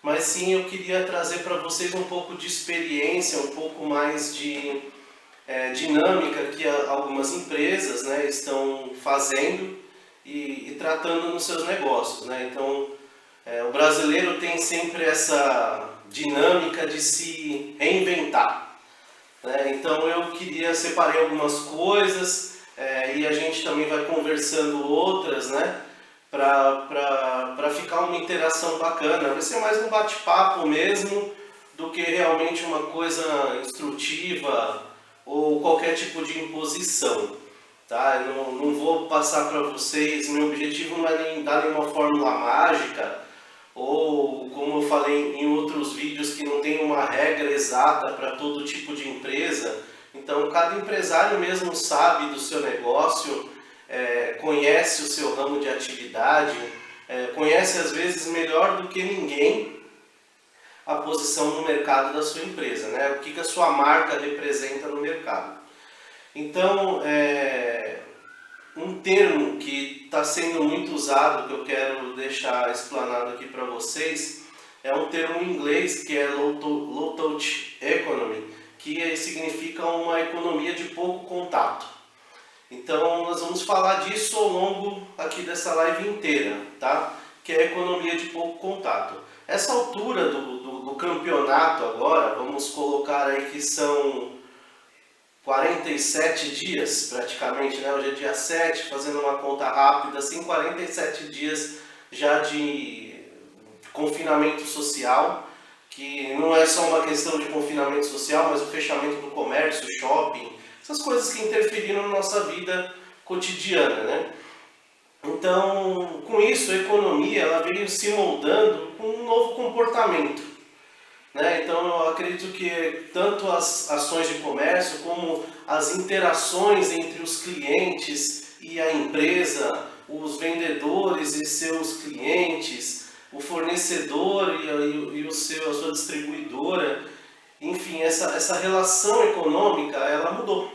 mas sim eu queria trazer para vocês um pouco de experiência, um pouco mais de dinâmica que algumas empresas, né, estão fazendo e tratando nos seus negócios, né? Então, o brasileiro tem sempre essa dinâmica de se reinventar, né? Então eu separei algumas coisas e a gente também vai conversando outras, né? Para ficar uma interação bacana. Vai ser mais um bate-papo mesmo do que realmente uma coisa instrutiva ou qualquer tipo de imposição. Tá? Eu não vou passar para vocês, meu objetivo não é nem dar nenhuma fórmula mágica, ou como eu falei em outros vídeos, que não tem uma regra exata para todo tipo de empresa. Então cada empresário mesmo sabe do seu negócio, conhece o seu ramo de atividade, conhece às vezes melhor do que ninguém a posição no mercado da sua empresa, né? O que a sua marca representa no mercado. Então, um termo que está sendo muito usado, que eu quero deixar explanado aqui para vocês, é um termo em inglês que é Low Touch Economy, que significa uma economia de pouco contato. Então, nós vamos falar disso ao longo aqui dessa live inteira, tá? Que é a economia de pouco contato. Essa altura do campeonato agora, vamos colocar aí que são 47 dias praticamente, né? Hoje é dia 7, fazendo uma conta rápida, assim, 47 dias já de confinamento social, que não é só uma questão de confinamento social, mas o fechamento do comércio, shopping, essas coisas que interferiram na nossa vida cotidiana, né? Então, com isso, a economia ela veio se moldando com um novo comportamento, né? Então, eu acredito que tanto as ações de comércio como as interações entre os clientes e a empresa, os vendedores e seus clientes, o fornecedor e a sua distribuidora, enfim, essa relação econômica, ela mudou,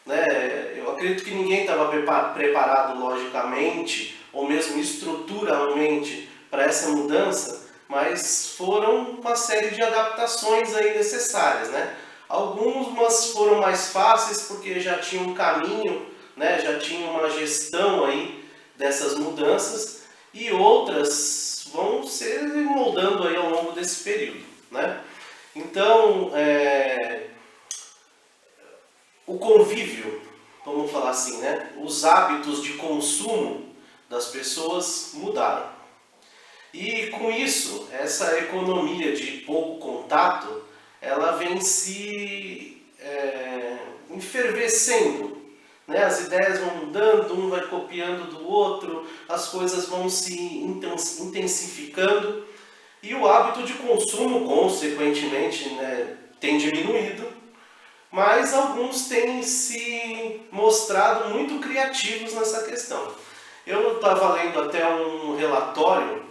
né? Eu acredito que ninguém estava preparado logicamente, ou mesmo estruturalmente, para essa mudança, mas foram uma série de adaptações aí necessárias, né? Algumas foram mais fáceis porque já tinha um caminho, né? Já tinha uma gestão aí dessas mudanças, e outras vão ser moldando aí ao longo desse período, né? Então, o convívio, vamos falar assim, né? Os hábitos de consumo das pessoas mudaram. E com isso, essa economia de pouco contato, ela vem se enfervescendo, né? As ideias vão mudando, um vai copiando do outro, as coisas vão se intensificando e o hábito de consumo, consequentemente, né, tem diminuído, mas alguns têm se mostrado muito criativos nessa questão. Eu estava lendo até um relatório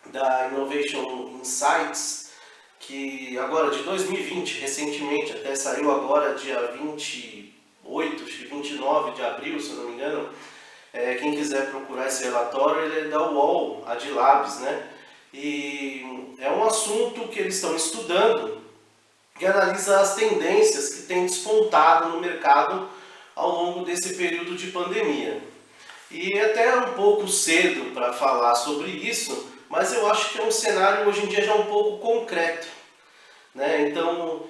da Innovation Insights, que agora de 2020, recentemente, até saiu agora dia 28, 29 de abril, se eu não me engano. Quem quiser procurar esse relatório, ele é da UOL, Adlabs, né? E é um assunto que eles estão estudando, que analisa as tendências que têm despontado no mercado ao longo desse período de pandemia. E até um pouco cedo para falar sobre isso, mas eu acho que é um cenário hoje em dia já um pouco concreto, né? Então,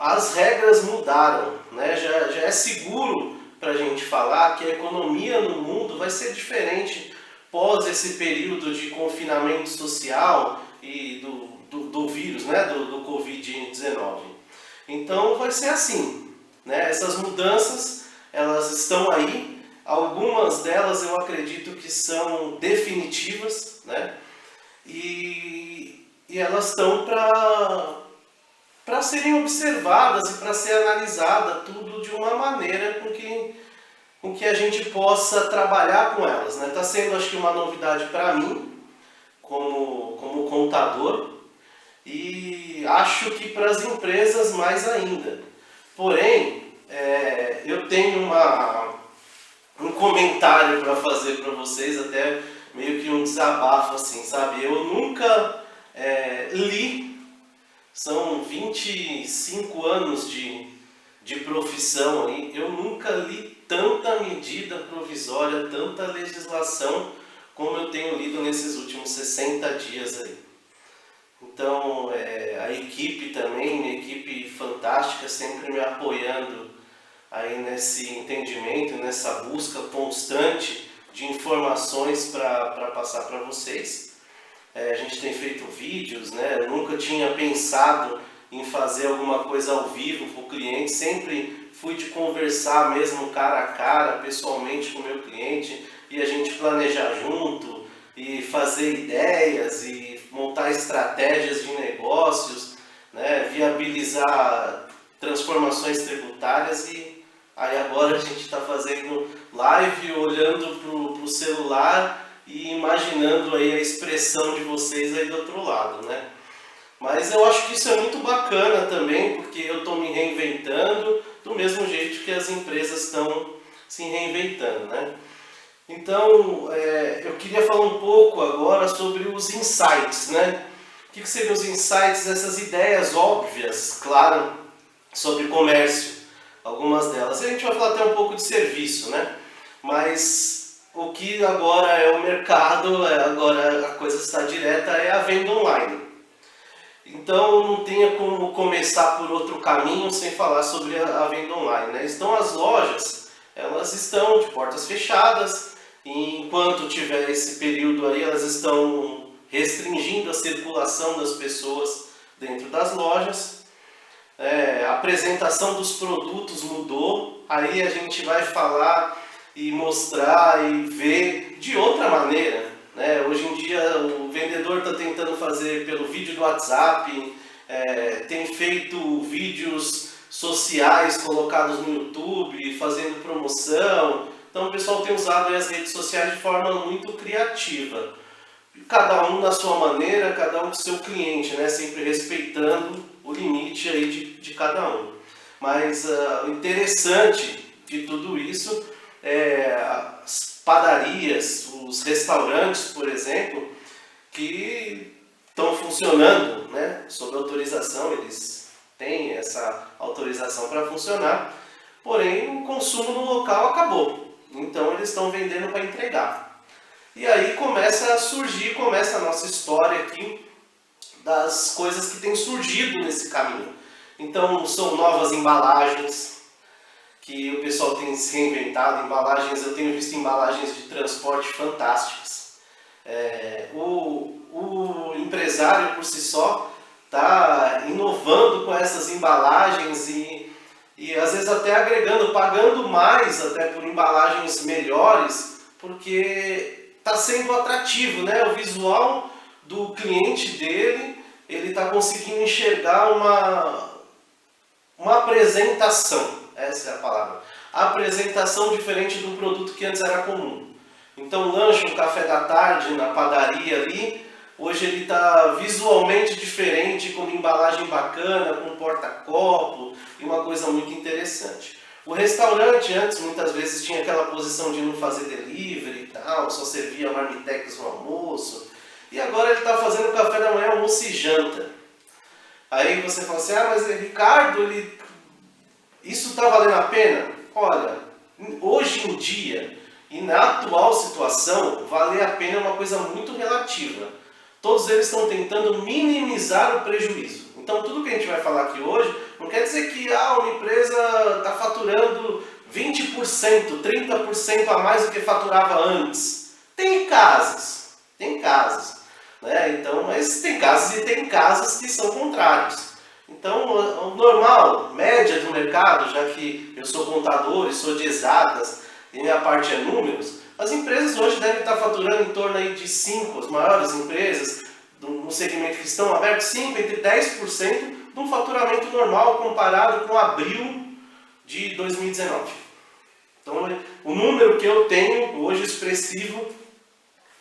as regras mudaram, né? Já é seguro para a gente falar que a economia no mundo vai ser diferente pós esse período de confinamento social e do vírus, né? do Covid-19. Então, vai ser assim, né? Essas mudanças, elas estão aí. Algumas delas eu acredito que são definitivas, né? E elas estão para serem observadas e para ser analisada tudo de uma maneira com que a gente possa trabalhar com elas, né? Está sendo, acho que, uma novidade para mim, como contador, e acho que para as empresas mais ainda. Porém, eu tenho um comentário para fazer para vocês, até meio que um desabafo, assim, sabe? Eu nunca li, são 25 anos de profissão aí, eu nunca li tanta medida provisória, tanta legislação como eu tenho lido nesses últimos 60 dias aí. Então, a equipe também, uma equipe fantástica, sempre me apoiando aí nesse entendimento, nessa busca constante de informações para passar para vocês. A gente tem feito vídeos, né? Eu nunca tinha pensado em fazer alguma coisa ao vivo para o cliente, sempre fui de conversar mesmo cara a cara, pessoalmente com o meu cliente, e a gente planejar junto, e fazer ideias, e montar estratégias de negócios, né? Viabilizar transformações tributárias, e aí agora a gente está fazendo live, olhando para o celular e imaginando aí a expressão de vocês aí do outro lado, né? Mas eu acho que isso é muito bacana também, porque eu estou me reinventando do mesmo jeito que as empresas estão se reinventando, né? Então, eu queria falar um pouco agora sobre os insights, né? O que seriam os insights? Essas ideias óbvias, claro, sobre comércio, algumas delas. A gente vai falar até um pouco de serviço, né? Mas o que agora é o mercado, agora a coisa está direta, é a venda online. Então não tinha como começar por outro caminho sem falar sobre a venda online, né? Então as lojas, elas estão de portas fechadas, e enquanto tiver esse período aí, elas estão restringindo a circulação das pessoas dentro das lojas. A apresentação dos produtos mudou, aí a gente vai falar e mostrar e ver de outra maneira. Hoje em dia o vendedor está tentando fazer pelo vídeo do WhatsApp, tem feito vídeos sociais colocados no YouTube, fazendo promoção. Então o pessoal tem usado as redes sociais de forma muito criativa. Cada um na sua maneira, cada um com seu cliente, né? Sempre respeitando o limite aí de cada um. Mas o interessante de tudo isso as padarias, os restaurantes, por exemplo, que estão funcionando, né, sob autorização, eles têm essa autorização para funcionar, porém o consumo no local acabou, então eles estão vendendo para entregar. E aí começa a nossa história aqui das coisas que têm surgido nesse caminho. Então são novas embalagens, que o pessoal tem se reinventado, embalagens, eu tenho visto embalagens de transporte fantásticas. O empresário por si só está inovando com essas embalagens e às vezes até agregando, pagando mais até por embalagens melhores, porque está sendo atrativo, né? O visual do cliente dele, ele está conseguindo enxergar uma apresentação. Essa é a palavra. A apresentação diferente de um produto que antes era comum. Então, um lanche, um café da tarde na padaria ali, hoje ele está visualmente diferente, com uma embalagem bacana, com um porta-copo e uma coisa muito interessante. O restaurante antes, muitas vezes, tinha aquela posição de não fazer delivery e tal, só servia marmitex no almoço. E agora ele está fazendo café da manhã, almoço e janta. Aí você fala assim, mas Ricardo, isso está valendo a pena? Olha, hoje em dia e na atual situação, valer a pena é uma coisa muito relativa. Todos eles estão tentando minimizar o prejuízo. Então tudo que a gente vai falar aqui hoje não quer dizer que uma empresa está faturando 20%, 30% a mais do que faturava antes. Tem casos, né? Então, mas tem casos e tem casos que são contrários. Então, o normal, média do mercado, já que eu sou contador e sou de exatas e minha parte é números, as empresas hoje devem estar faturando em torno aí de 5, as maiores empresas no segmento que estão abertos, 5, entre 10% de um faturamento normal comparado com abril de 2019. Então, o número que eu tenho hoje expressivo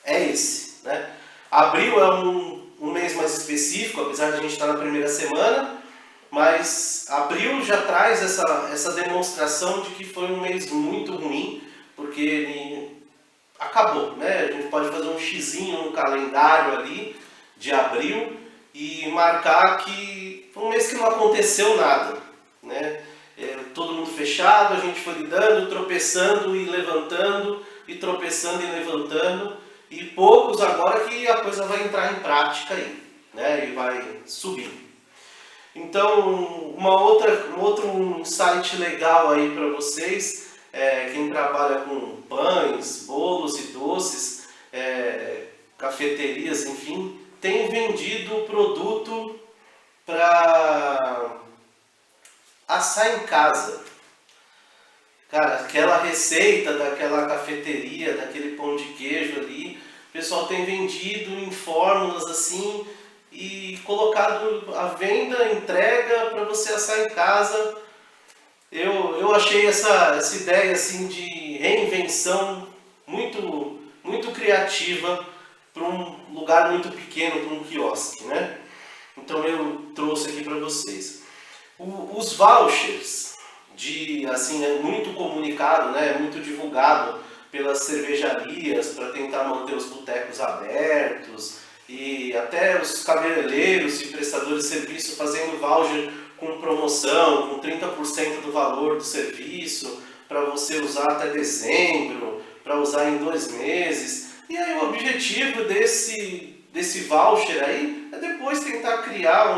é esse, né? Abril é um mês mais específico, apesar de a gente estar na primeira semana, mas abril já traz essa demonstração de que foi um mês muito ruim, porque ele acabou, né? A gente pode fazer um xizinho no calendário ali de abril, e marcar que foi um mês que não aconteceu nada, né? Todo mundo fechado, a gente foi lidando, tropeçando e levantando, e tropeçando e levantando, e poucos agora que a coisa vai entrar em prática aí, né? E vai subir. Então, um outro insight legal aí para vocês, quem trabalha com pães, bolos e doces, cafeterias, enfim, tem vendido produto para assar em casa. Cara, aquela receita daquela cafeteria, daquele pão de queijo ali, o pessoal tem vendido em fórmulas assim e colocado à venda, entrega para você assar em casa. Eu achei essa ideia assim de reinvenção muito criativa para um lugar muito pequeno, para um quiosque, né? Então eu trouxe aqui para vocês. Os vouchers, assim, é muito comunicado, né? Muito divulgado pelas cervejarias para tentar manter os botecos abertos e até os cabeleireiros e prestadores de serviço fazendo voucher com promoção, com 30% do valor do serviço para você usar até dezembro, para usar em 2 meses. E aí o objetivo desse voucher aí é depois tentar criar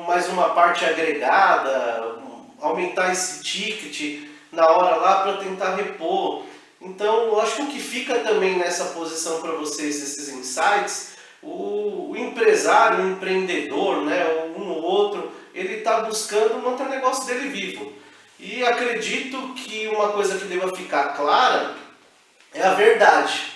mais uma parte agregada, aumentar esse ticket na hora lá para tentar repor. Então, eu acho que o que fica também nessa posição para vocês, esses insights, o empresário, o empreendedor, né, um ou outro, ele está buscando manter o negócio dele vivo. E acredito que uma coisa que deva ficar clara é a verdade.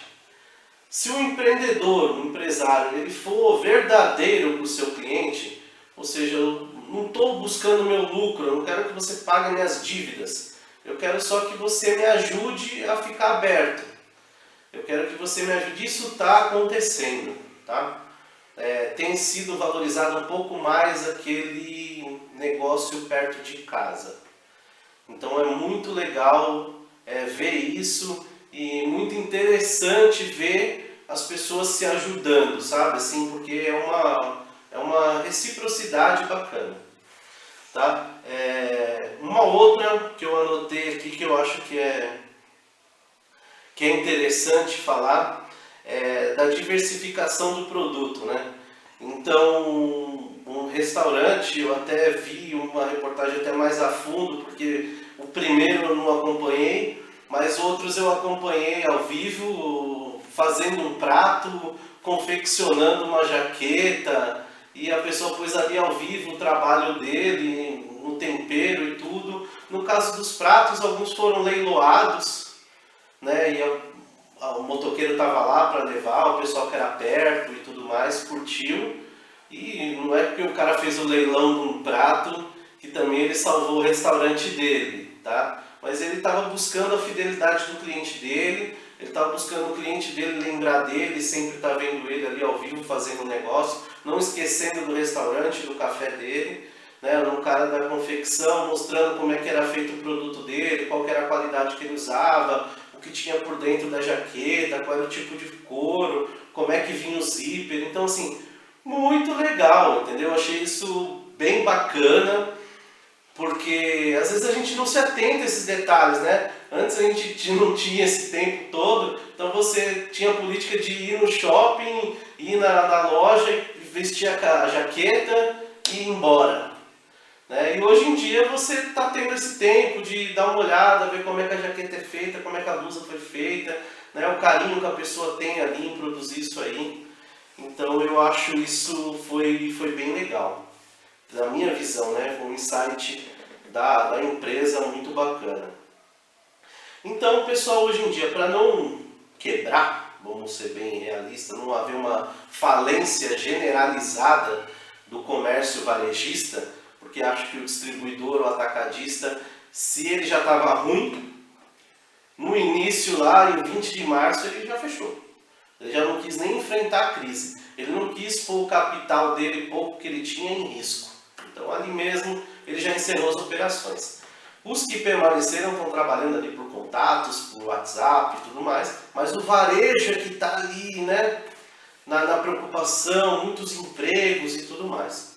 Se o empreendedor, o empresário, ele for verdadeiro com o seu cliente, ou seja, eu não estou buscando meu lucro, eu não quero que você pague minhas dívidas. Eu quero só que você me ajude a ficar aberto. Eu quero que você me ajude. Isso está acontecendo, tá? Tem sido valorizado um pouco mais aquele negócio perto de casa. Então é muito legal ver isso e muito interessante ver as pessoas se ajudando, sabe? Assim, porque é uma reciprocidade bacana, tá? Uma outra que eu anotei aqui que eu acho que é interessante falar é da diversificação do produto, né? Então, um restaurante, eu até vi uma reportagem até mais a fundo, porque o primeiro eu não acompanhei, mas outros eu acompanhei ao vivo, fazendo um prato, confeccionando uma jaqueta, e a pessoa pôs ali ao vivo o trabalho dele, no tempero e tudo. No caso dos pratos, alguns foram leiloados, né? E o motoqueiro estava lá para levar, o pessoal que era perto e tudo mais, curtiu. E não é porque o cara fez o leilão de um prato que também ele salvou o restaurante dele, tá? Mas ele estava buscando a fidelidade do cliente dele, ele estava buscando o cliente dele lembrar dele, sempre estar vendo ele ali ao vivo fazendo o negócio, não esquecendo do restaurante, do café dele, né? Um cara da confecção mostrando como é que era feito o produto dele, qual que era a qualidade que ele usava, o que tinha por dentro da jaqueta, qual era o tipo de couro, como é que vinha o zíper. Então, assim, muito legal, entendeu? Achei isso bem bacana, porque às vezes a gente não se atenta a esses detalhes, né? Antes a gente não tinha esse tempo todo, então você tinha a política de ir no shopping, ir na loja, vestir a jaqueta e ir embora. Né? E hoje em dia você está tendo esse tempo de dar uma olhada, ver como é que a jaqueta é feita, como é que a blusa foi feita, né? O carinho que a pessoa tem ali em produzir isso aí. Então eu acho isso foi bem legal. Na minha visão, né? Foi um insight da empresa muito bacana. Então, pessoal, hoje em dia, para não quebrar, vamos ser bem realistas, não haver uma falência generalizada do comércio varejista, porque acho que o distribuidor, o atacadista, se ele já estava ruim, no início lá, em 20 de março, ele já fechou. Ele já não quis nem enfrentar a crise. Ele não quis pôr o capital dele, pouco que ele tinha, em risco. Então ali mesmo ele já encerrou as operações. Os que permaneceram estão trabalhando ali por contatos, por WhatsApp e tudo mais, mas o varejo é que está ali, né, na preocupação, muitos empregos e tudo mais.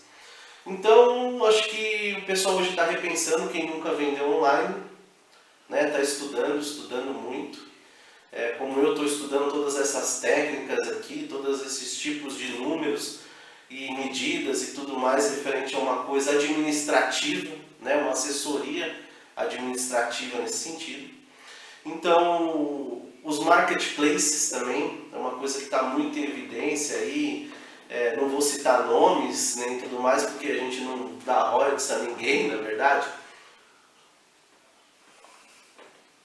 Então, acho que o pessoal hoje está repensando, quem nunca vendeu online, né? Está estudando muito. Como eu estou estudando todas essas técnicas aqui, todos esses tipos de números e medidas e tudo mais referente a uma coisa administrativa, né? Uma assessoria administrativa nesse sentido. Então, os marketplaces também é uma coisa que está muito em evidência aí. Não vou citar nomes nem tudo mais, porque a gente não dá royalties a ninguém, na verdade.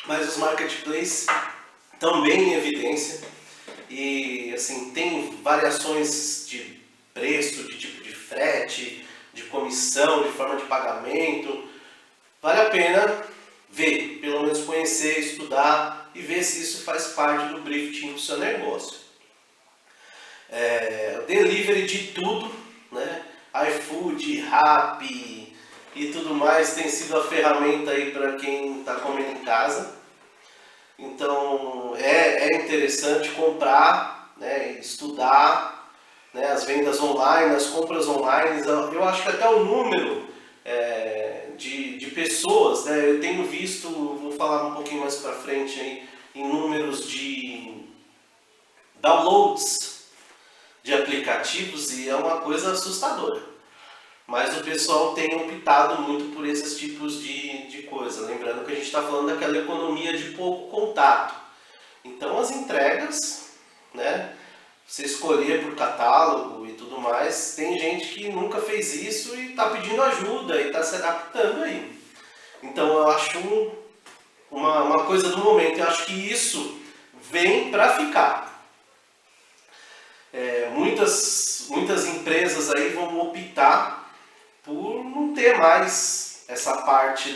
Mas os marketplaces também em evidência e assim tem variações de preço, de tipo de frete, de comissão, de forma de pagamento. Vale a pena ver, pelo menos conhecer, estudar e ver se isso faz parte do briefing do seu negócio. Delivery de tudo, né? iFood, Rappi e tudo mais tem sido a ferramenta aí para quem está comendo em casa. Então é interessante comprar, né? Estudar, né? As vendas online, as compras online. Eu acho que até o número de pessoas, né? Eu tenho visto, vou falar um pouquinho mais para frente aí, em números de downloads de aplicativos e é uma coisa assustadora. Mas o pessoal tem optado muito por esses tipos de coisa. Lembrando que a gente está falando daquela economia de pouco contato. Então as entregas, né? Você escolher por catálogo e tudo mais, tem gente que nunca fez isso e está pedindo ajuda e está se adaptando aí. Então eu acho uma coisa do momento. Eu acho que isso vem para ficar. Muitas empresas aí vão optar por não ter mais essa parte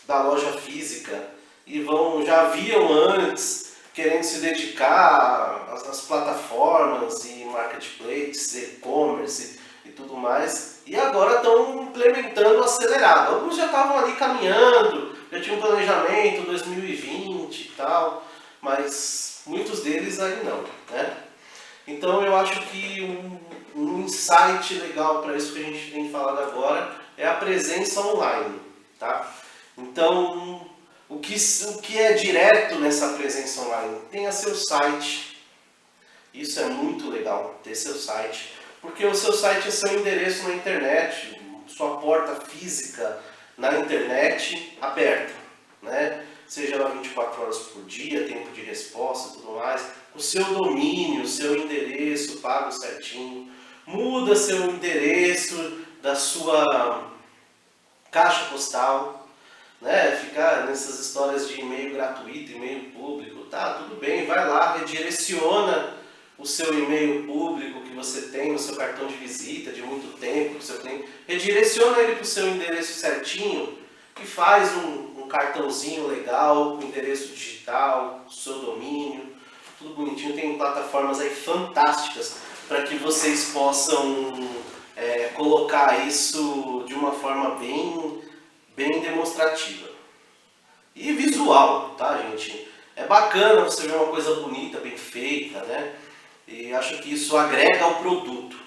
da loja física e já haviam antes querendo se dedicar às plataformas e marketplaces, e-commerce e tudo mais, e agora estão implementando acelerado. Alguns já estavam ali caminhando, já tinham um planejamento 2020 e tal, mas muitos deles aí não, né? Então eu acho que um insight legal para isso que a gente tem falado agora é a presença online, tá? Então, o que é direto nessa presença online? Tenha seu site. Isso é muito legal, ter seu site. Porque o seu site é seu endereço na internet, sua porta física na internet aberta, né? Seja lá 24 horas por dia, tempo de resposta e tudo mais. O seu domínio, o seu endereço pago certinho. Muda seu endereço da sua caixa postal, né? Ficar nessas histórias de e-mail gratuito, e-mail público, tá? Tudo bem, vai lá, redireciona o seu e-mail público que você tem, o seu cartão de visita de muito tempo que você tem, redireciona ele para o seu endereço certinho e faz um cartãozinho legal, com endereço digital, seu domínio, tudo bonitinho. Tem plataformas aí fantásticas para que vocês possam colocar isso de uma forma bem demonstrativa. E visual, tá, gente? É bacana você ver uma coisa bonita, bem feita, né? E acho que isso agrega ao produto,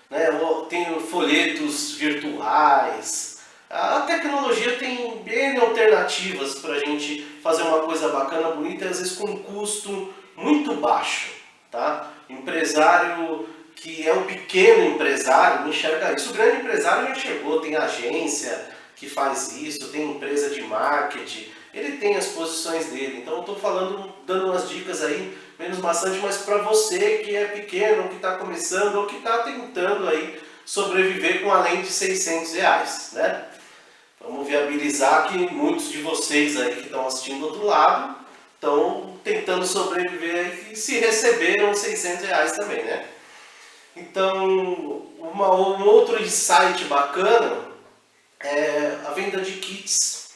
né? Tem folhetos virtuais. A tecnologia tem N alternativas para a gente fazer uma coisa bacana, bonita, e às vezes com um custo muito baixo, tá? Empresário que é um pequeno empresário não enxerga isso. O grande empresário já enxergou, tem agência que faz isso, tem empresa de marketing, ele tem as posições dele. Então eu estou falando, dando umas dicas aí, menos bastante, mas para você que é pequeno, que está começando ou que está tentando aí sobreviver com além de R$600, né? Vamos viabilizar que muitos de vocês aí que estão assistindo do outro lado estão tentando sobreviver e se receberam R$600 também, né? Então, um outro insight bacana é a venda de kits,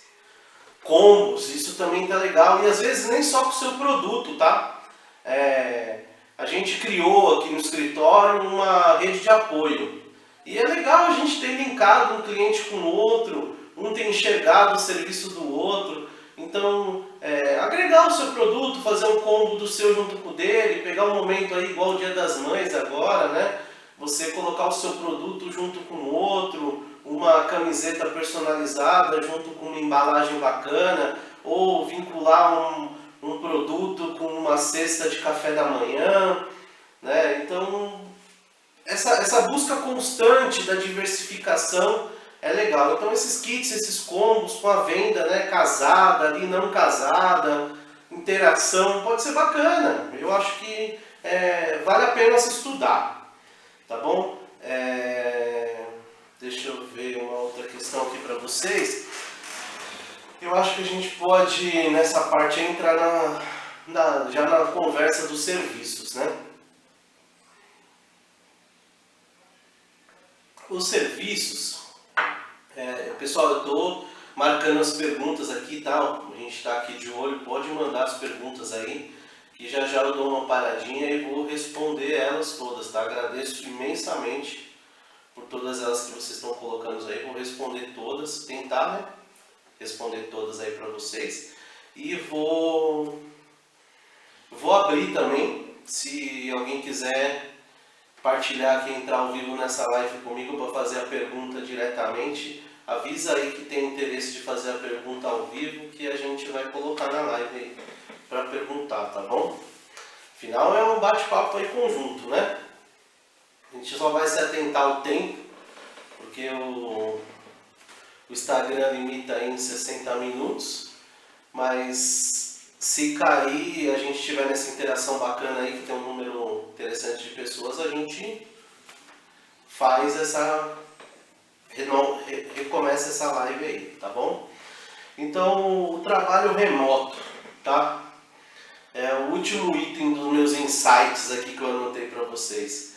combos. Isso também tá legal e às vezes nem só com o seu produto, tá? A gente criou aqui no escritório uma rede de apoio e é legal a gente ter linkado um cliente com o outro, um tem enxergado o serviço do outro. Então agregar o seu produto, fazer um combo do seu junto com o dele, pegar um momento aí igual o Dia das Mães agora, né? Você colocar o seu produto junto com o outro, uma camiseta personalizada junto com uma embalagem bacana, ou vincular um produto com uma cesta de café da manhã, né? Então, essa busca constante da diversificação é legal. Então esses kits, esses combos com a venda, né, casada, ali não casada, interação, pode ser bacana. Eu acho que vale a pena se estudar, tá bom? Deixa eu ver uma outra questão aqui para vocês. Eu acho que a gente pode, nessa parte, entrar já na conversa dos serviços, né? Os serviços, pessoal, eu estou marcando as perguntas aqui, tá? A gente está aqui de olho, pode mandar as perguntas aí, que já eu dou uma paradinha e vou responder elas todas, tá? Agradeço imensamente por todas elas que vocês estão colocando aí, vou responder todas, tentar, né? Responder todas aí para vocês. E vou abrir também, se alguém quiser partilhar aqui, entrar ao vivo nessa live comigo para fazer a pergunta diretamente, avisa aí que tem interesse de fazer a pergunta ao vivo, que a gente vai colocar na live aí para perguntar, tá bom? Afinal é um bate-papo aí conjunto, né? A gente só vai se atentar ao tempo, porque o Instagram limita aí em 60 minutos, mas se cair e a gente tiver nessa interação bacana aí, que tem um número interessante de pessoas, a gente faz recomeça essa live aí, tá bom? Então, o trabalho remoto, tá? É o último item dos meus insights aqui que eu anotei para vocês.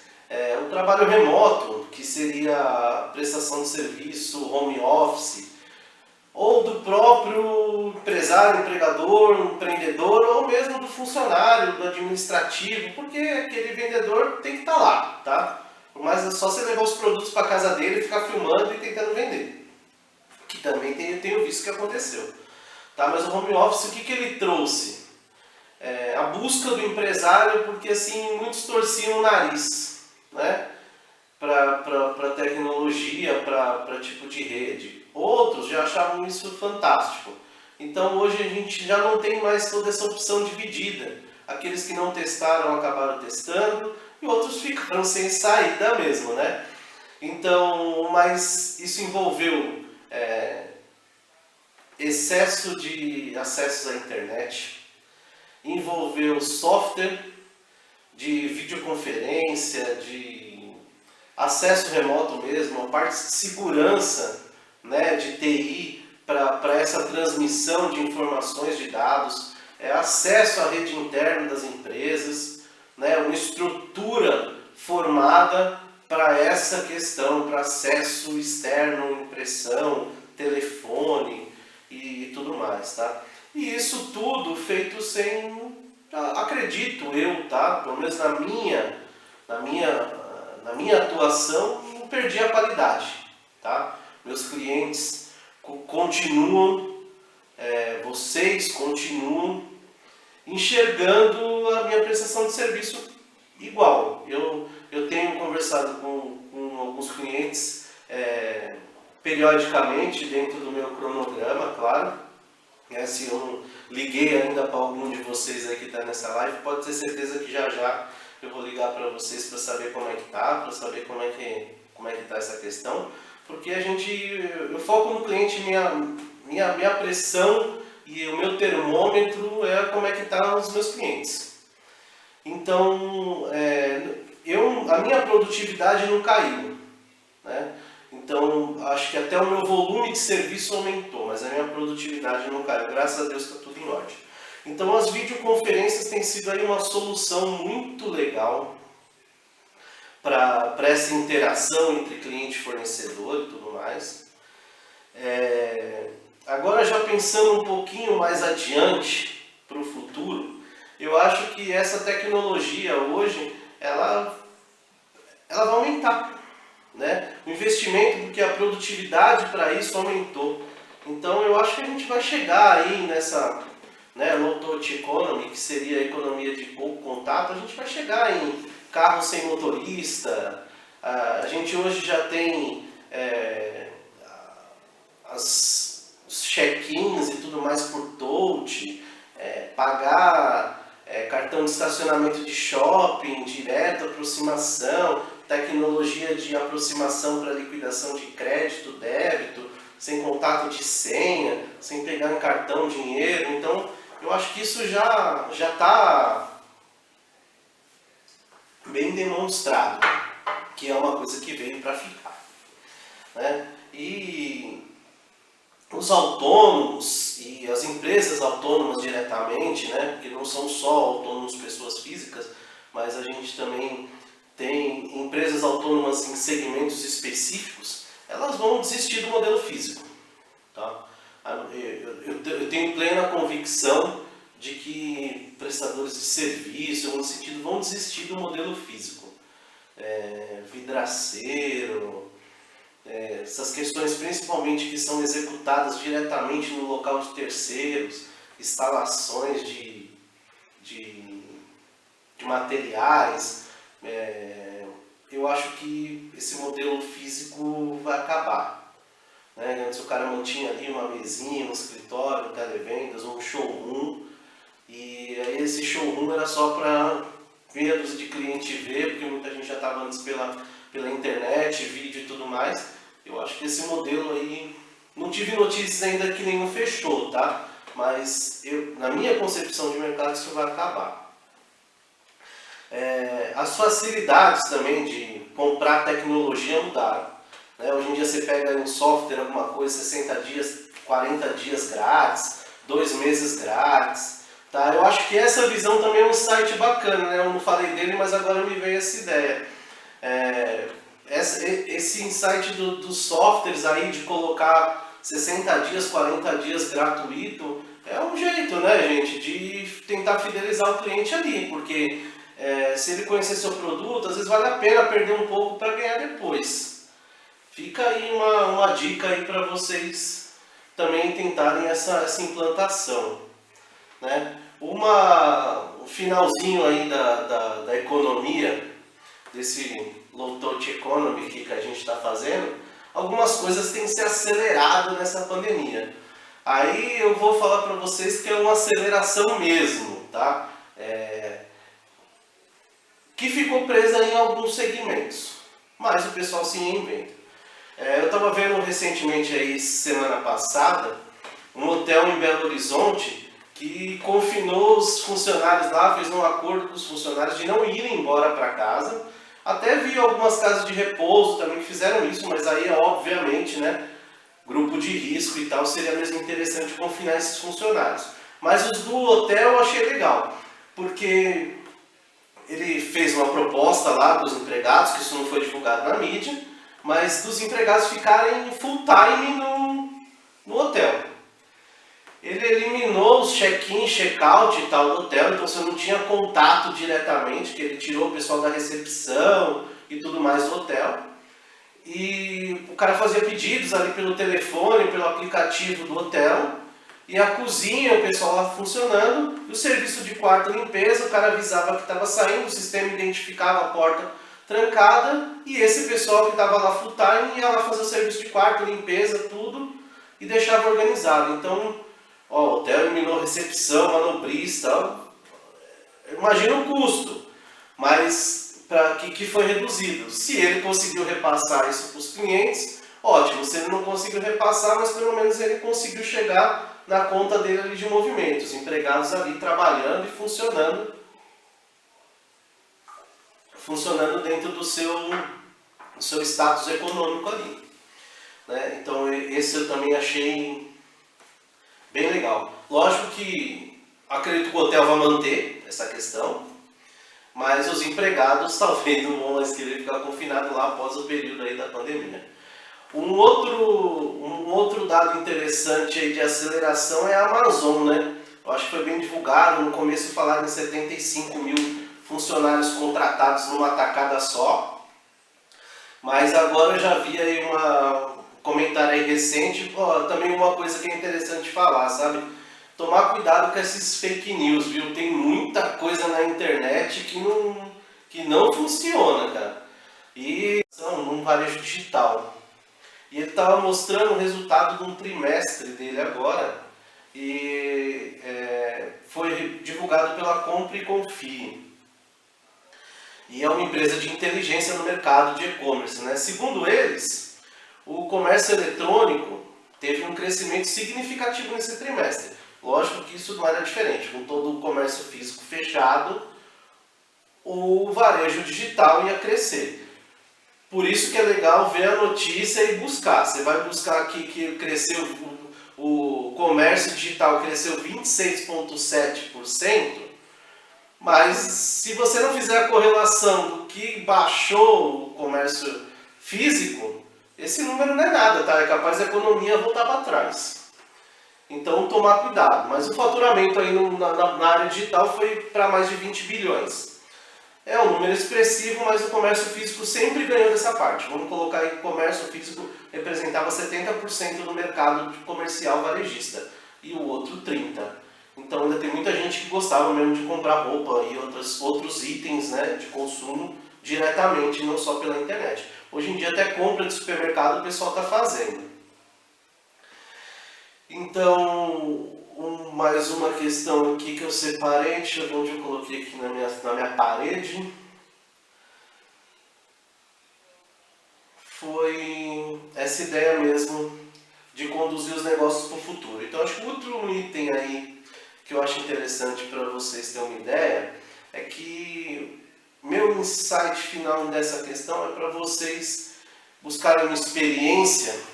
O trabalho remoto, que seria a prestação de serviço, home office, ou do próprio empresário, empregador, empreendedor, ou mesmo do funcionário, do administrativo, porque aquele vendedor tem que estar lá, tá? Mas é só você levar os produtos para casa dele e ficar filmando e tentando vender. Que também tenho visto que aconteceu. Tá? Mas o home office, o que ele trouxe? A busca do empresário, porque assim, muitos torciam o nariz, né? Para tecnologia, para tipo de rede. Outros já achavam isso fantástico. Então hoje a gente já não tem mais toda essa opção dividida. Aqueles que não testaram acabaram testando e outros ficaram sem saída mesmo, né? Então, mas isso envolveu excesso de acessos à internet, envolveu software de videoconferência, de acesso remoto mesmo, a parte de segurança, né, de TI para essa transmissão de informações, de dados, acesso à rede interna das empresas, né, uma estrutura formada para essa questão, para acesso externo, impressão, telefone e tudo mais, tá? E isso tudo feito sem, acredito eu, tá? Pelo menos na minha atuação, não perdi a qualidade, tá? Meus clientes continuam, vocês continuam enxergando a minha prestação de serviço igual. Eu tenho conversado com alguns clientes periodicamente dentro do meu cronograma, claro. Se eu não liguei ainda para algum de vocês aí que está nessa live, pode ter certeza que já eu vou ligar para vocês para saber como é que tá, para saber como é que tá essa questão, porque eu foco no cliente, minha pressão e o meu termômetro é como é que tá os meus clientes. Então, a minha produtividade não caiu, né? Então, acho que até o meu volume de serviço aumentou, mas a minha produtividade não caiu. Graças a Deus está tudo em ordem. Então, as videoconferências têm sido aí uma solução muito legal para essa interação entre cliente e fornecedor e tudo mais. Agora, já pensando um pouquinho mais adiante para o futuro, eu acho que essa tecnologia hoje, ela vai aumentar, né? O investimento, porque a produtividade para isso aumentou. Então eu acho que a gente vai chegar aí né, low touch economy, que seria a economia de pouco contato, a gente vai chegar em carro sem motorista. A gente hoje já tem os check-ins e tudo mais por touch, pagar cartão de estacionamento de shopping, direto, aproximação, tecnologia de aproximação para liquidação de crédito, débito, sem contato de senha, sem pegar em cartão dinheiro. Então, eu acho que isso já está bem demonstrado, que é uma coisa que veio para ficar, né? E os autônomos e as empresas autônomas diretamente, né? Porque não são só autônomos pessoas físicas, mas a gente também tem empresas autônomas em segmentos específicos, elas vão desistir do modelo físico, tá? Eu tenho plena convicção de que prestadores de serviço, em algum sentido, vão desistir do modelo físico. Vidraceiro, essas questões principalmente que são executadas diretamente no local de terceiros, instalações de materiais, eu acho que esse modelo físico vai acabar, né? Antes o cara mantinha ali uma mesinha, um escritório, televendas, um showroom, e aí esse showroom era só para meia dúzia de cliente ver, porque muita gente já estava antes pela internet, vídeo e tudo mais. Eu acho que esse modelo aí, não tive notícias ainda que nenhum fechou, tá? Mas na minha concepção de mercado isso vai acabar. As facilidades também de comprar tecnologia mudaram, né? Hoje em dia você pega um software, alguma coisa, 60 dias, 40 dias grátis, 2 meses grátis, tá? Eu acho que essa visão também é um site bacana, né? Eu não falei dele, mas agora me veio essa ideia. Esse insight dos softwares aí de colocar 60 dias, 40 dias gratuito, é um jeito, né, gente, de tentar fidelizar o cliente ali, porque se ele conhecer seu produto, às vezes vale a pena perder um pouco para ganhar depois. Fica aí uma dica aí para vocês também tentarem essa implantação, né? Um finalzinho aí da economia, desse low touch economy que a gente está fazendo, algumas coisas têm se acelerado nessa pandemia. Aí eu vou falar para vocês que é uma aceleração mesmo, tá? Que ficou presa em alguns segmentos, mas o pessoal se reinventa. Eu estava vendo recentemente aí, semana passada, um hotel em Belo Horizonte que confinou os funcionários lá, fez um acordo com os funcionários de não irem embora para casa. Até vi algumas casas de repouso também que fizeram isso, mas aí obviamente, né, grupo de risco e tal, seria mesmo interessante confinar esses funcionários. Mas os do hotel eu achei legal, porque ele fez uma proposta lá dos empregados, que isso não foi divulgado na mídia, mas dos empregados ficarem full time no hotel. Ele eliminou os check-in, check-out e tal do hotel, então você não tinha contato diretamente, que ele tirou o pessoal da recepção e tudo mais do hotel. E o cara fazia pedidos ali pelo telefone, pelo aplicativo do hotel, e a cozinha, o pessoal lá funcionando, e o serviço de quarto limpeza, o cara avisava que estava saindo, o sistema identificava a porta trancada, e esse pessoal que estava lá full time ia lá fazer o serviço de quarto, limpeza, tudo, e deixava organizado. Então, o hotel eliminou recepção, manobrista, imagina o custo, mas que foi reduzido. Se ele conseguiu repassar isso para os clientes, ótimo. Se ele não conseguiu repassar, mas pelo menos ele conseguiu chegar na conta dele ali de movimentos, empregados ali trabalhando e funcionando dentro do seu status econômico ali, né? Então esse eu também achei bem legal. Lógico que acredito que o hotel vai manter essa questão, mas os empregados talvez não vão mais querer ficar confinados lá após o período aí da pandemia. Um outro dado interessante aí de aceleração é a Amazon, né? Eu acho que foi bem divulgado, no começo falaram em 75 mil funcionários contratados numa tacada só, mas agora eu já vi aí comentário aí recente, também uma coisa que é interessante falar, sabe? tomar cuidado com esses fake news, viu? Tem muita coisa na internet que não funciona, cara. E são num varejo digital. E ele estava mostrando o resultado de um trimestre dele agora. E foi divulgado pela Compre e Confie. E é uma empresa de inteligência no mercado de e-commerce, né? Segundo eles, o comércio eletrônico teve um crescimento significativo nesse trimestre. Lógico que isso não era diferente. Com todo o comércio físico fechado, o varejo digital ia crescer. Por isso que é legal ver a notícia e buscar. Você vai buscar aqui que cresceu, o comércio digital cresceu 26,7%, mas se você não fizer a correlação do que baixou o comércio físico, esse número não é nada, tá? É capaz da economia voltar para trás. Então tomar cuidado. Mas o faturamento aí na área digital foi para mais de 20 bilhões. É um número expressivo, mas o comércio físico sempre ganhou dessa parte. Vamos colocar aí que o comércio físico representava 70% do mercado comercial varejista e o outro 30%. Então ainda tem muita gente que gostava mesmo de comprar roupa e outros itens, né, de consumo diretamente, não só pela internet. Hoje em dia até compra de supermercado o pessoal está fazendo. Então, mais uma questão aqui que eu separei, deixa eu ver onde eu coloquei aqui na minha parede. Foi essa ideia mesmo de conduzir os negócios para o futuro. Então, acho que outro item aí que eu acho interessante para vocês terem uma ideia é que meu insight final dessa questão é para vocês buscarem uma experiência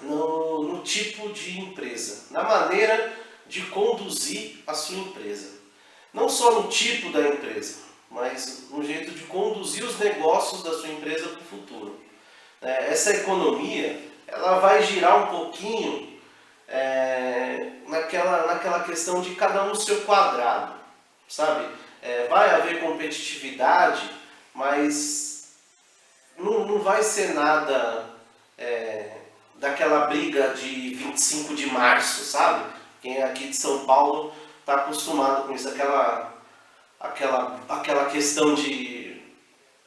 no tipo de empresa, na maneira de conduzir a sua empresa. Não só no tipo da empresa, mas no jeito de conduzir os negócios da sua empresa para o futuro. Essa economia, ela vai girar um pouquinho naquela questão de cada um no seu quadrado, sabe? Vai haver competitividade, mas não vai ser nada daquela briga de 25 de março, sabe? Quem é aqui de São Paulo está acostumado com isso, aquela questão de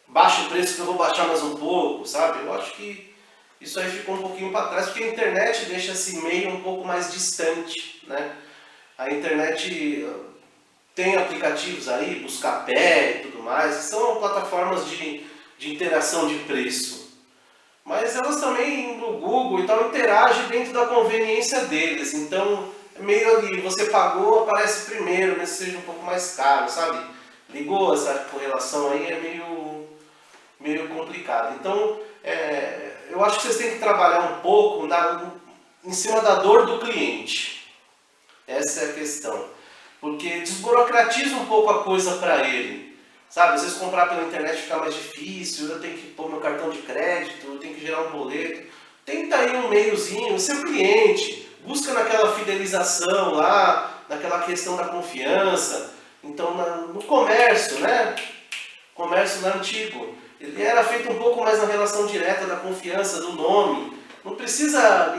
baixa o preço que eu vou baixar mais um pouco, sabe? Eu acho que isso aí ficou um pouquinho para trás, porque a internet deixa esse meio um pouco mais distante, né? A internet tem aplicativos aí, Buscapé e tudo mais, que são plataformas de interação de preço. Mas elas também, no Google e tal, interagem dentro da conveniência deles. Então, é meio ali, você pagou, aparece primeiro, mesmo que seja um pouco mais caro, sabe? Ligou essa correlação aí, é meio complicado. Então, eu acho que vocês têm que trabalhar um pouco em cima da dor do cliente. Essa é a questão. Porque desburocratiza um pouco a coisa para ele. Sabe, às vezes comprar pela internet fica mais difícil, eu tenho que pôr meu cartão de crédito, eu tenho que gerar um boleto. Tenta aí um meiozinho, seu cliente, busca naquela fidelização lá, naquela questão da confiança. Então, no comércio, né? Comércio lá antigo, ele era feito um pouco mais na relação direta da confiança, do nome. Não precisa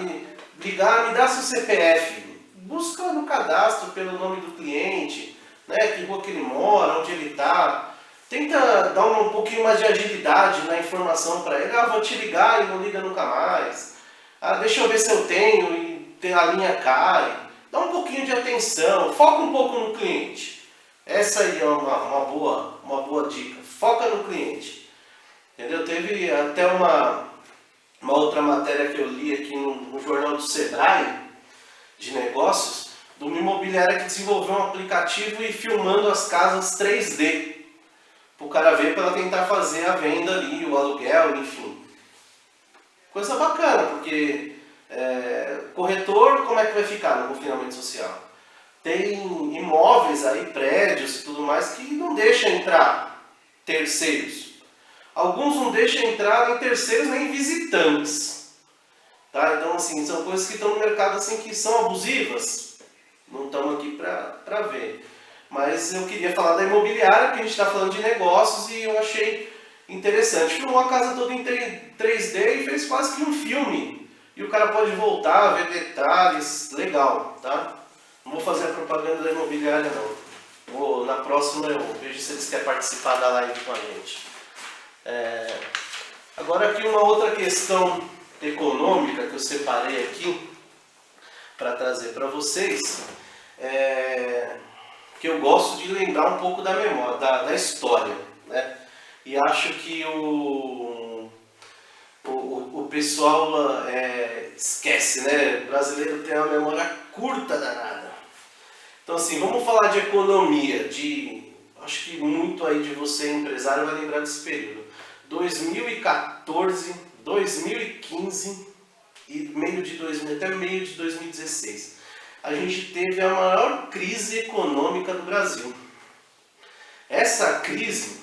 ligar, me dá seu CPF. Busca no cadastro pelo nome do cliente, né? Que rua que ele mora, onde ele está. Tenta dar um pouquinho mais de agilidade na informação para ele. Vou te ligar e não liga nunca mais. Deixa eu ver se eu tenho e a linha cai. Dá um pouquinho de atenção, foca um pouco no cliente. Essa aí é uma boa dica. Foca no cliente. Entendeu? Teve até uma outra matéria que eu li aqui no jornal do Sebrae, de negócios, de uma imobiliária que desenvolveu um aplicativo e filmando as casas 3D. Para o cara ver, para tentar fazer a venda ali, o aluguel, enfim. Coisa bacana, porque corretor, como é que vai ficar no confinamento social? Tem imóveis aí, prédios e tudo mais, que não deixam entrar terceiros. Alguns não deixam entrar nem terceiros, nem visitantes. Tá? Então, assim, são coisas que estão no mercado assim, que são abusivas. Não estamos aqui para ver. Mas eu queria falar da imobiliária, porque a gente está falando de negócios e eu achei interessante. Filmou a casa toda em 3D e fez quase que um filme. E o cara pode voltar, ver detalhes, legal, tá? Não vou fazer a propaganda da imobiliária não. Na próxima eu vejo se eles querem participar da live com a gente. Agora aqui uma outra questão econômica que eu separei aqui para trazer para vocês, que eu gosto de lembrar um pouco da memória, da história, né? E acho que o pessoal esquece, né? O brasileiro tem uma memória curta danada. Então assim, vamos falar de economia, acho que muito aí de você empresário vai lembrar desse período. 2014, 2015 e até meio de 2016. A gente teve a maior crise econômica do Brasil. Essa crise,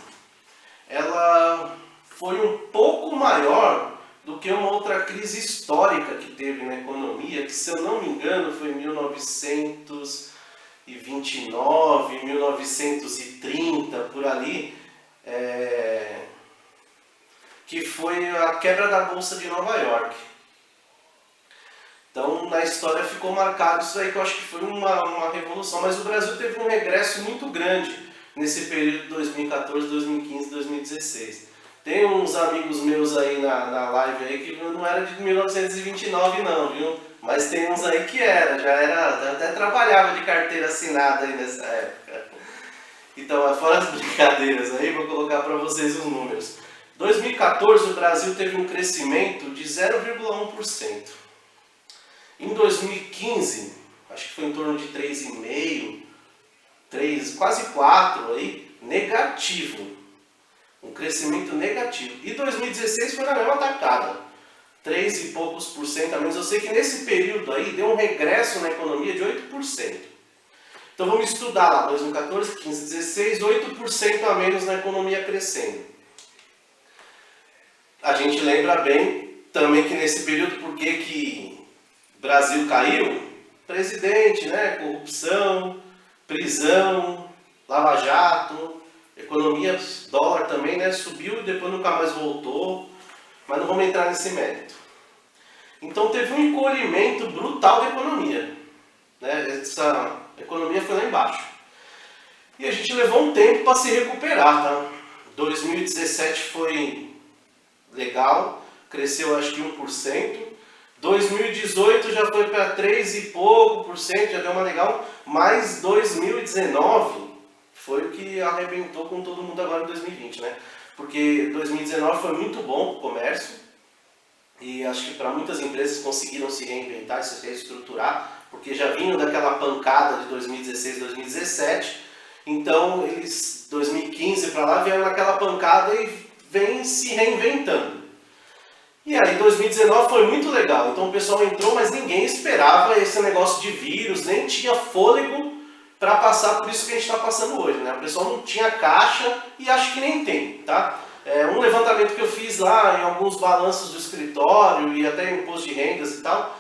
ela foi um pouco maior do que uma outra crise histórica que teve na economia, que se eu não me engano foi em 1929, 1930, por ali, que foi a quebra da Bolsa de Nova York. Então, na história ficou marcado isso aí, que eu acho que foi uma revolução. Mas o Brasil teve um regresso muito grande nesse período de 2014, 2015, 2016. Tem uns amigos meus aí na live aí que não era de 1929 não, viu? Mas tem uns aí que já até trabalhava de carteira assinada aí nessa época. Então, fora as brincadeiras aí, vou colocar para vocês os números. 2014 o Brasil teve um crescimento de 0,1%. Em 2015, acho que foi em torno de 3,5%, quase 4% aí, negativo. Um crescimento negativo. E 2016 foi na mesma tacada. 3 e poucos por cento a menos. Eu sei que nesse período aí deu um regresso na economia de 8%. Então vamos estudar lá, 2014, 15, 16, 8% a menos na economia crescendo. A gente lembra bem também que nesse período, por que o Brasil caiu? Presidente, né? Corrupção, prisão, lava-jato, economia, dólar também, né? Subiu e depois nunca mais voltou, mas não vamos entrar nesse mérito. Então teve um encolhimento brutal da economia, né? Essa economia foi lá embaixo. E a gente levou um tempo para se recuperar, tá? 2017 foi legal, cresceu acho que 1%. 2018 já foi para 3 e pouco por cento, já deu uma legal, mas 2019 foi o que arrebentou com todo mundo agora em 2020, né? Porque 2019 foi muito bom para o comércio e acho que para muitas empresas conseguiram se reinventar e se reestruturar, porque já vinham daquela pancada de 2016, 2017, então eles 2015 para lá vieram naquela pancada e vem se reinventando. E aí 2019 foi muito legal, então o pessoal entrou, mas ninguém esperava esse negócio de vírus, nem tinha fôlego para passar por isso que a gente está passando hoje, né? O pessoal não tinha caixa e acho que nem tem, tá? Um levantamento que eu fiz lá em alguns balanços do escritório e até em imposto de rendas e tal,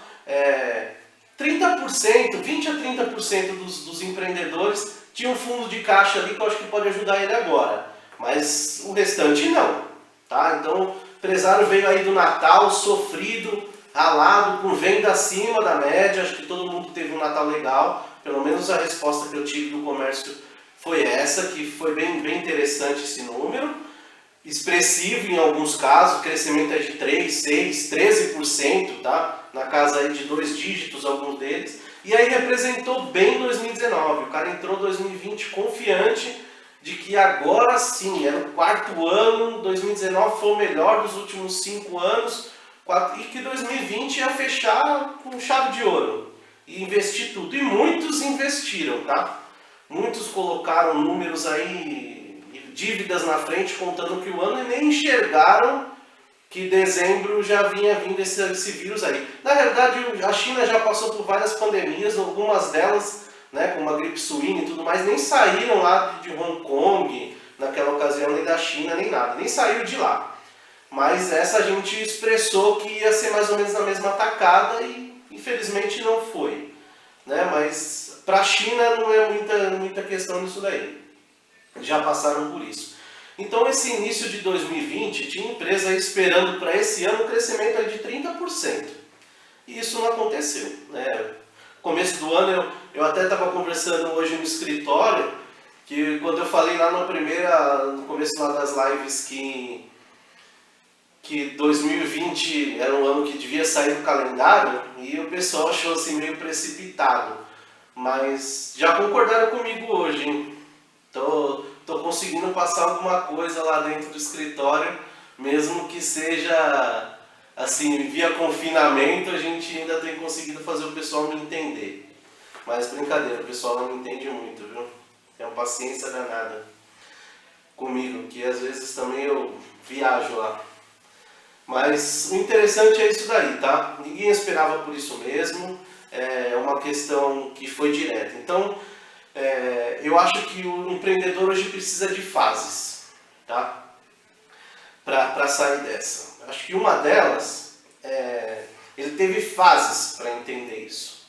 30%, 20 a 30% dos empreendedores tinham um fundo de caixa ali que eu acho que pode ajudar ele agora, mas o restante não, tá? Então o empresário veio aí do Natal sofrido, ralado, com venda acima da média, acho que todo mundo teve um Natal legal, pelo menos a resposta que eu tive do comércio foi essa, que foi bem interessante esse número, expressivo em alguns casos, crescimento é de 3, 6, 13%, tá? Na casa aí de 2 dígitos alguns deles, e aí representou bem 2019, o cara entrou em 2020 confiante de que agora sim, era o 4º ano, 2019 foi o melhor dos últimos 5 anos, e que 2020 ia fechar com chave de ouro e investir tudo. E muitos investiram, tá? Muitos colocaram números aí, dívidas na frente, contando que o ano e nem enxergaram que dezembro já vinha vindo esse vírus aí. Na verdade, a China já passou por várias pandemias, algumas delas, né, como a gripe suína e tudo mais, nem saíram lá de Hong Kong, naquela ocasião, nem da China, nem nada, nem saiu de lá. Mas essa a gente expressou que ia ser mais ou menos na mesma tacada e infelizmente não foi, né? Mas para a China não é muita questão nisso daí, já passaram por isso. Então esse início de 2020 tinha empresa aí esperando para esse ano um crescimento aí de 30%. E isso não aconteceu, né? começo do ano, eu até estava conversando hoje no escritório, que quando eu falei lá no começo lá das lives que 2020 era um ano que devia sair do calendário, e o pessoal achou assim meio precipitado. Mas já concordaram comigo hoje, hein? Tô conseguindo passar alguma coisa lá dentro do escritório, mesmo que seja assim, via confinamento, a gente ainda tem conseguido fazer o pessoal me entender. Mas brincadeira, o pessoal não me entende muito, viu? Tem uma paciência danada comigo, que às vezes também eu viajo lá. Mas o interessante é isso daí, tá? Ninguém esperava por isso mesmo, é uma questão que foi direta. Então, eu acho que o empreendedor hoje precisa de fases, tá? Para sair dessa. Acho que uma delas, ele teve fases para entender isso.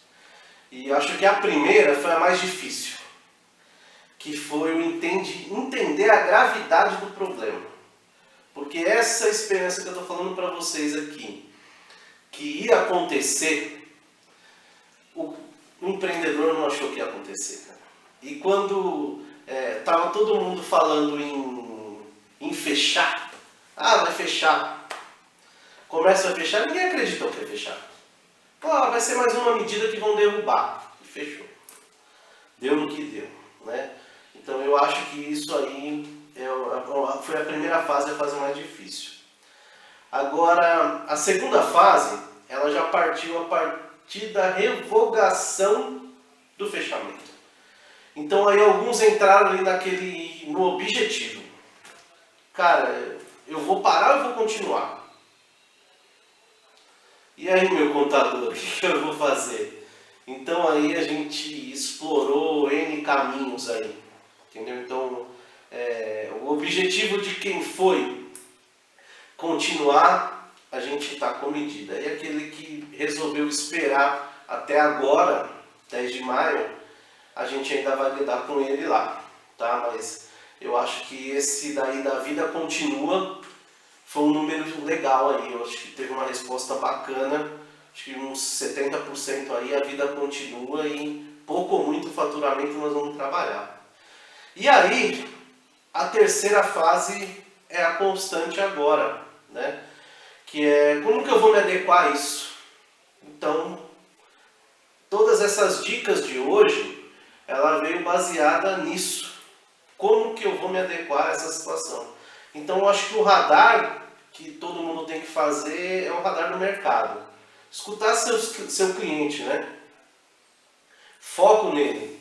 E acho que a primeira foi a mais difícil, que foi o entender a gravidade do problema. Porque essa experiência que eu estou falando para vocês aqui, que ia acontecer, o empreendedor não achou que ia acontecer. E quando estava todo mundo falando em fechar, vai fechar, comércio vai fechar, ninguém acreditou que ia fechar. Vai ser mais uma medida que vão derrubar. E fechou. Deu no que deu, né? Então eu acho que isso aí foi a primeira fase, a fase mais difícil. Agora, a segunda fase, ela já partiu a partir da revogação do fechamento. Então aí alguns entraram ali no objetivo. Cara, eu vou parar ou eu vou continuar? E aí, meu contador, o que eu vou fazer? Então aí a gente explorou N caminhos aí, entendeu? Então, o objetivo de quem foi continuar, a gente está com medida. E aquele que resolveu esperar até agora, 10 de maio, a gente ainda vai lidar com ele lá, tá? Mas eu acho que esse daí da vida continua foi um número legal aí. Eu acho que teve uma resposta bacana, acho que uns 70% aí a vida continua e pouco ou muito faturamento nós vamos trabalhar. E aí, a terceira fase é a constante agora, né? Que é como que eu vou me adequar a isso? Então, todas essas dicas de hoje, ela veio baseada nisso. Como que eu vou me adequar a essa situação? Então, eu acho que o radar que todo mundo tem que fazer é o radar do mercado. Escutar seu cliente, né? Foco nele.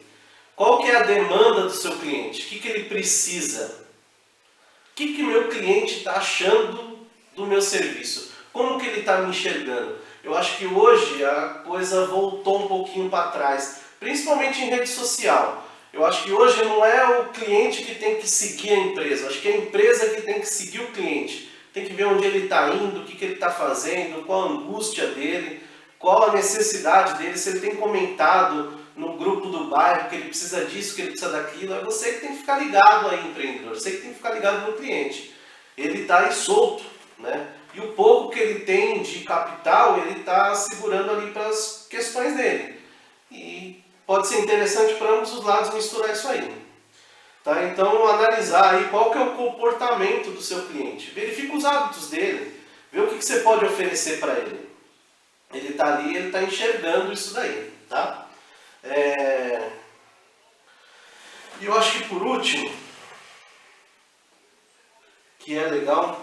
Qual que é a demanda do seu cliente? O que ele precisa? O que meu cliente está achando do meu serviço? Como que ele está me enxergando? Eu acho que hoje a coisa voltou um pouquinho para trás, principalmente em rede social. Eu acho que hoje não é o cliente que tem que seguir a empresa, eu acho que é a empresa que tem que seguir o cliente. Tem que ver onde ele está indo, o que ele está fazendo, qual a angústia dele, qual a necessidade dele, se ele tem comentado no grupo do bairro que ele precisa disso, que ele precisa daquilo. É você que tem que ficar ligado aí, empreendedor, você que tem que ficar ligado no cliente. Ele está aí solto, né? E o pouco que ele tem de capital, ele está segurando ali para as questões dele. E pode ser interessante para ambos os lados misturar isso aí. Tá? Então, analisar aí qual que é o comportamento do seu cliente. Verifica os hábitos dele. Vê o que você pode oferecer para ele. Ele está ali, ele está enxergando isso daí. Tá? E eu acho que por último, que é legal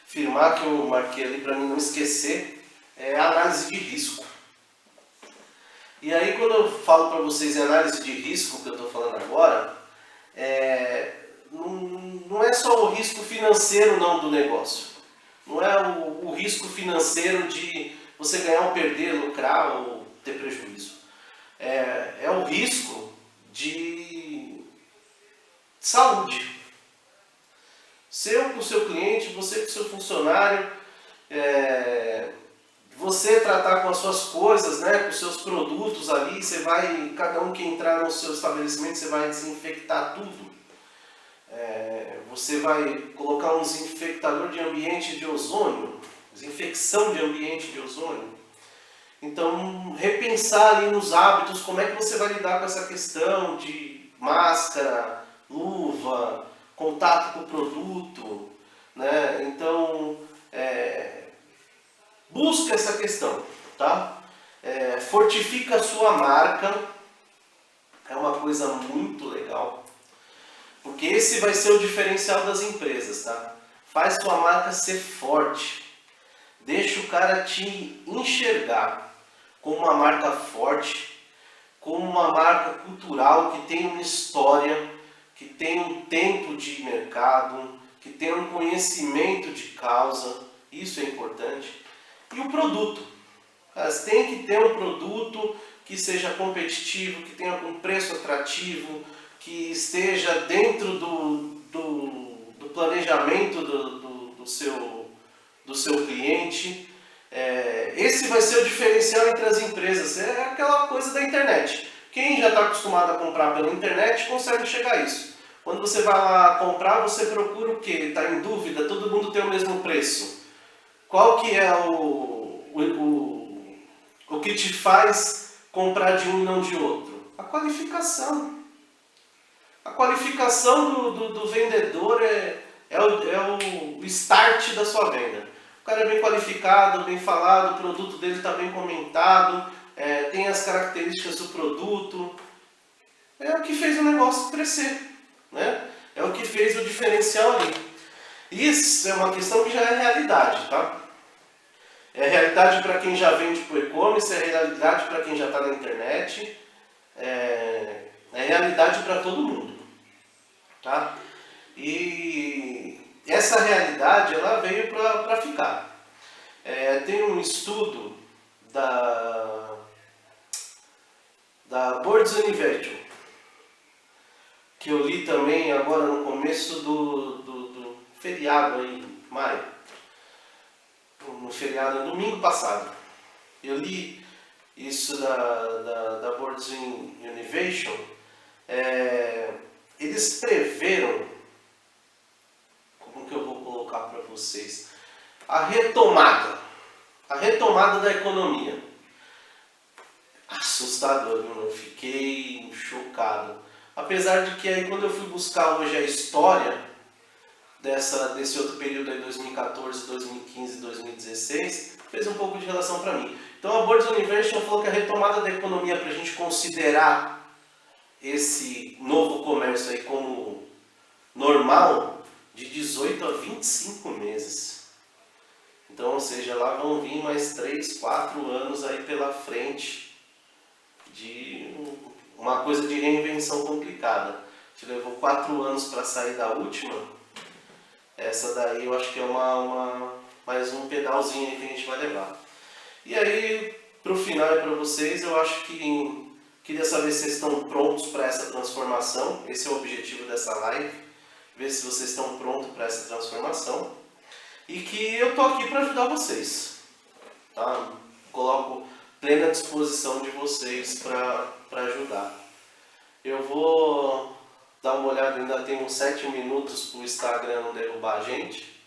firmar, que eu marquei ali para mim não esquecer, é a análise de risco. E aí quando eu falo para vocês em análise de risco, que eu estou falando agora, não é só o risco financeiro não do negócio. Não é o risco financeiro de você ganhar ou perder, lucrar ou ter prejuízo. É o risco de saúde. Seu com o seu cliente, você com o seu funcionário, você tratar com as suas coisas, né, com os seus produtos ali, você vai, cada um que entrar no seu estabelecimento, você vai desinfectar tudo. Você vai colocar um desinfectador de ambiente de ozônio, desinfecção de ambiente de ozônio. Então, repensar ali nos hábitos, como é que você vai lidar com essa questão de máscara, luva, contato com o produto, né? Então, busca essa questão, tá? Fortifica a sua marca, é uma coisa muito legal, porque esse vai ser o diferencial das empresas, tá? Faz sua marca ser forte, deixa o cara te enxergar como uma marca forte, como uma marca cultural que tem uma história, que tem um tempo de mercado, que tem um conhecimento de causa, isso é importante. E o produto, você tem que ter um produto que seja competitivo, que tenha um preço atrativo, que esteja dentro do planejamento do seu cliente. Esse vai ser o diferencial entre as empresas, é aquela coisa da internet. Quem já está acostumado a comprar pela internet consegue chegar a isso. Quando você vai lá comprar, você procura o quê? Está em dúvida? Todo mundo tem o mesmo preço. Qual que é o que te faz comprar de um e não de outro? A qualificação. A qualificação do vendedor é o start da sua venda. O cara é bem qualificado, bem falado, o produto dele está bem comentado, tem as características do produto. É o que fez o negócio crescer, né? É o que fez o diferencial ali. Isso é uma questão que já é realidade, tá? É realidade para quem já vende por e-commerce, é realidade para quem já está na internet, é realidade para todo mundo, tá? E essa realidade ela veio para ficar. Tem um estudo da Boards Universal que eu li também agora no começo do feriado aí, em maio, no feriado, domingo passado. Eu li isso da Boards Innovation. Eles preveram, como que eu vou colocar para vocês, a retomada da economia. Assustador, eu fiquei chocado. Apesar de que aí quando eu fui buscar hoje a história desse outro período aí, 2014, 2015, 2016, fez um pouco de relação para mim. Então a Boards Universal falou que a retomada da economia, para a gente considerar esse novo comércio aí como normal, de 18 a 25 meses. Então, ou seja, lá vão vir mais 3, 4 anos aí pela frente de uma coisa de reinvenção complicada. A gente levou 4 anos para sair da última. Essa daí eu acho que é mais um pedalzinho aí que a gente vai levar. E aí, para o final e para vocês, eu acho que queria saber se vocês estão prontos para essa transformação. Esse é o objetivo dessa live. Ver se vocês estão prontos para essa transformação. E que eu tô aqui para ajudar vocês. Tá? Coloco plena disposição de vocês para ajudar. Eu vou dar uma olhada, ainda tem uns 7 minutos para o Instagram não derrubar a gente.